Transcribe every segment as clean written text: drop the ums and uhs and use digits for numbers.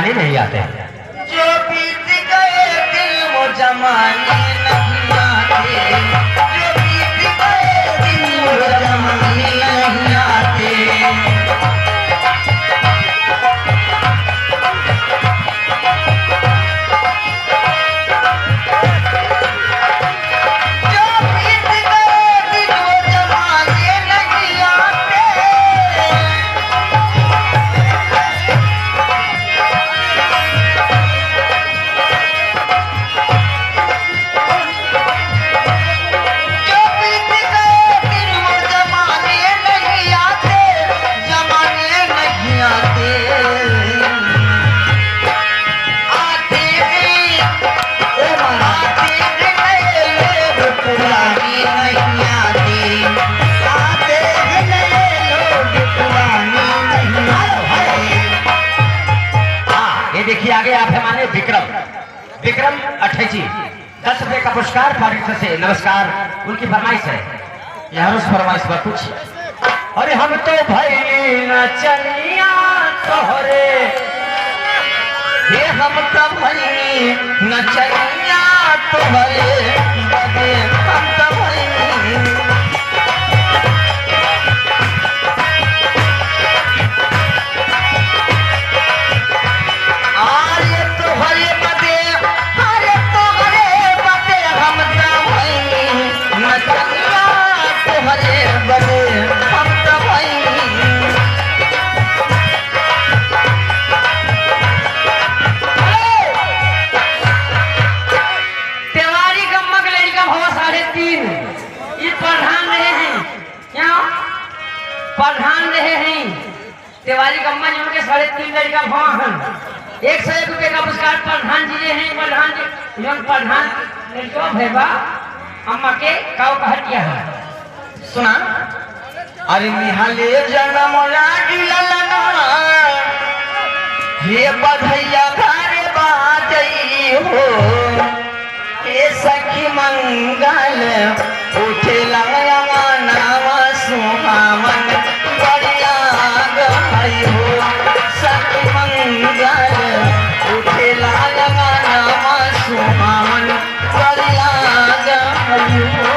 जमाने नहीं आते। जो बीत गए दिन वो जमाने नहीं आते, जो बीत गए दिन वो जमाने नहीं आते। देखिए आगे आप है माने विक्रम 28 10 रुपए का पुरस्कार पार्टी से नमस्कार। उनकी फरमाइश है यार, उस फरमाइश पर कुछ। अरे हम तो भाई नचनिया तोहरे, ये हम तो भाई नचनिया तोहरे, हम तो भाई प्रधान रहे हैं तिवारी गम्मा जी उनके 3.5 लड़का भान 101 रुपए का पुरस्कार प्रधान जी ने हैं। प्रधान जी जो प्रधान लड़का भेबा अम्मा के काव कहत किया है सुना। अरे निहाले जन्म लागिलना ये बधैया घरे बाजई हो, ये सखी मंगल उठे लंगवा नावा सुहावन बढ़िया गई हो, सखी मंगल उठे लंगवा नावा सुहावन बढ़िया गई हो।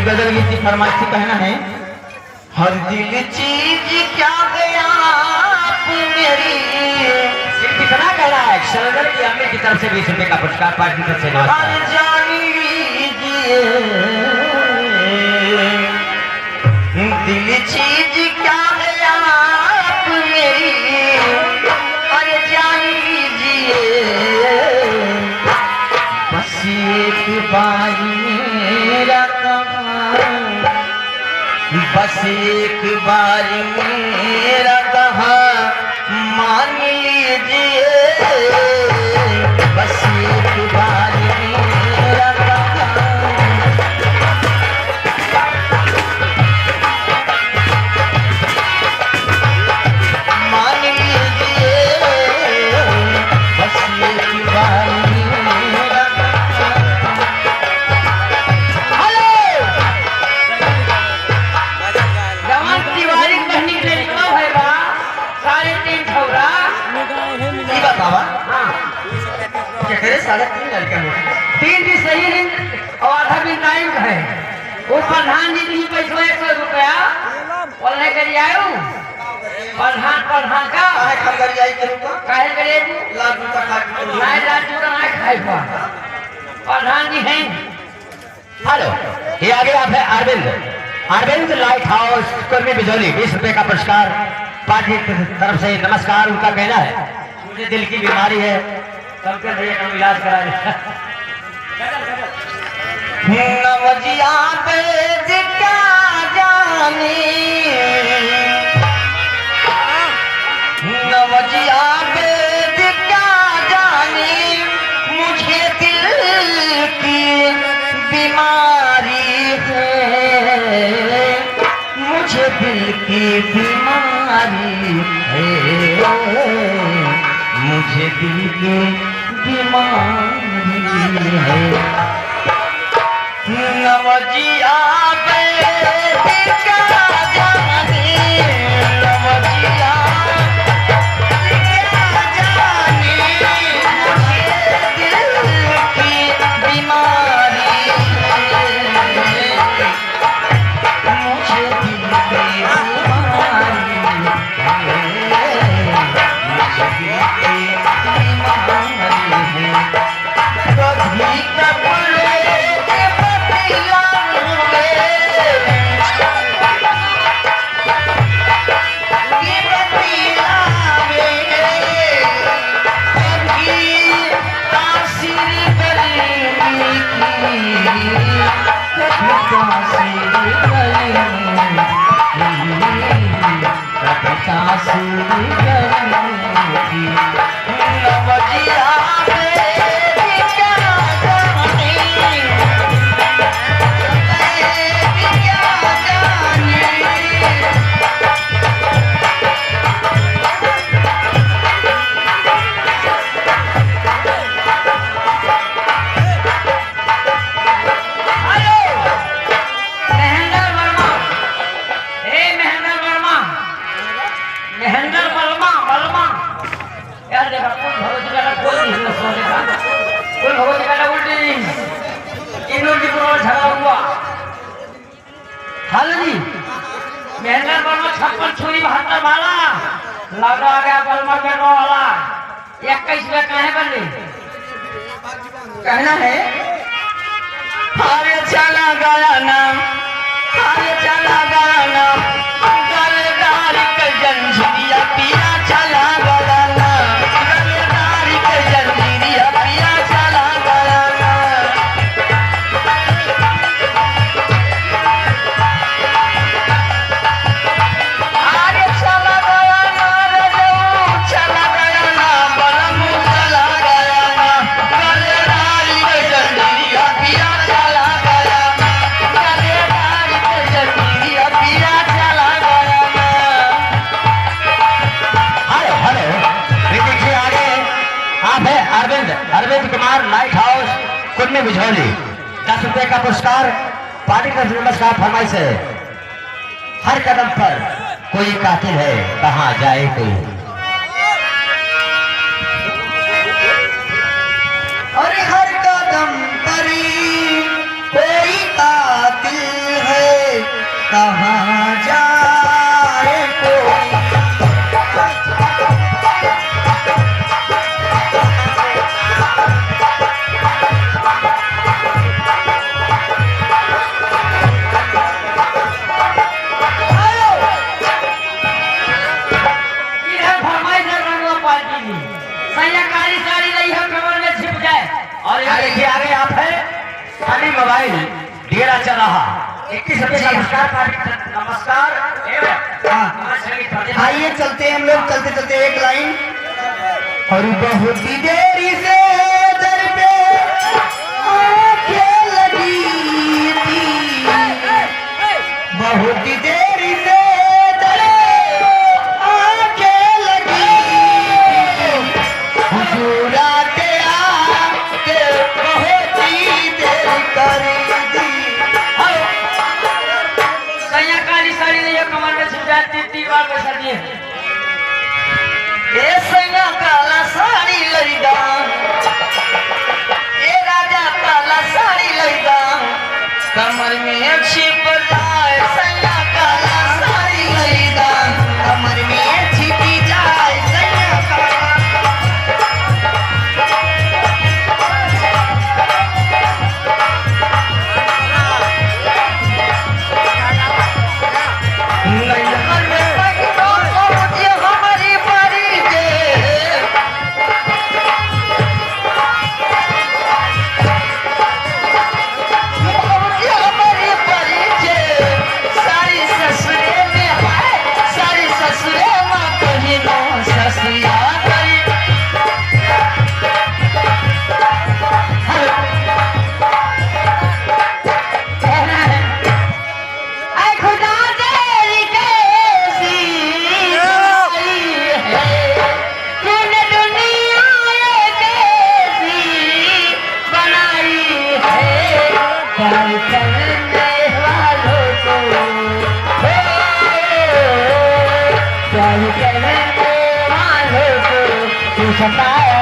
गजल गीत की फरमाइश से कहना है, हर दिल चीज क्या गया मेरी, सिर्फ इतना कहना है सलगर की अम्मी की तरफ से 20 रुपए का पुरस्कार पार्टी की तरफ से हर जान लीजिए दिल चीज क्या गया मेरी, अरे जान लीजिए बस एक बार मेरा बस एक बार मेरा कहा मान लीजिए, बस एक बार मेरा कहा मान लीजिए, बस एक बार मेरा साढ़े 3 लड़के हैं, 3 दिन सही है और आधा दिन टाइम है। वो प्रधान जी की पैसा 100 रुपया और नहीं करी आयो प्रधान का काहे खरगरी आई के रुपा काहे करे लाल जूता खा के नहीं लाल जूता नहीं खाई पा प्रधान जी हैं। हेलो ये आगे आप है अरविंद लाइट हाउस कर्मी बिजौली 20 रुपए का पुरस्कार पार्टी की तरफ से नमस्कार। उनका कहना है मुझे दिल की बीमारी है, सबके भैया का इलाज करा नवजिया पे जिका मुझे दिल की बीमारी है, मुझे दिल की बीमारी है। नवजिया लगा गया बलमा के वाला 21 में कहे बनी कहना है अरे चला गया ना, अरे चला गया ना गलदार के जंजीरिया पिया चला गया ना, गलदार के जंजीरिया पिया चला गया ना। अरे चला गया ना चला गया ना बलमू चला गया ना, गलदार के जंजीरिया पिया चला गया ना, गलदार के जंजीरिया पिया चला गया ना। हेलो हेलो, ये देखिए आगे आप है अरविंद कुमार लाइट हाउस कुर्मी बिझौली। 10 रुपए का पुरस्कार पार्टी का नमस्कार फरमाइश है। हर कदम पर कोई कातिल है, कहाँ जाए कोई। अरे हर कदम पर कोई कातिल है, कहाँ जाए कोई। इधर फरमाइश है रंगवा पार्टी की। सैया काली साड़ी नहीं है कमर में छिप जाए। और ये देखिए आगे आप है खाली मोबाइल डेरा चल रहा 21 रुपए का पुरस्कार पार्टी का नमस्कार। हाँ आइए चलते हैं हम लोग, चलते चलते एक लाइन। और बहुत ही देरी से दर पे आंखें लगी थी, बहुत ही देरी से दर पे आंखें लगी थी, हुजूर आके आके बहुत ही देर कर दी। सैया काली साड़ी नहीं है कमर में छिप जाए 3 बार पैसा दिए। ए सैया काला साड़ी लईदा, ए राजा काला साड़ी लईदा, कमर में छिप जाए सैया काला साड़ी लईदा, कमर में छिप जाए सैया काला। नैहर में पहिनो पहुँचे हमारी बारी के, पहुँचे हमारी बारी सताया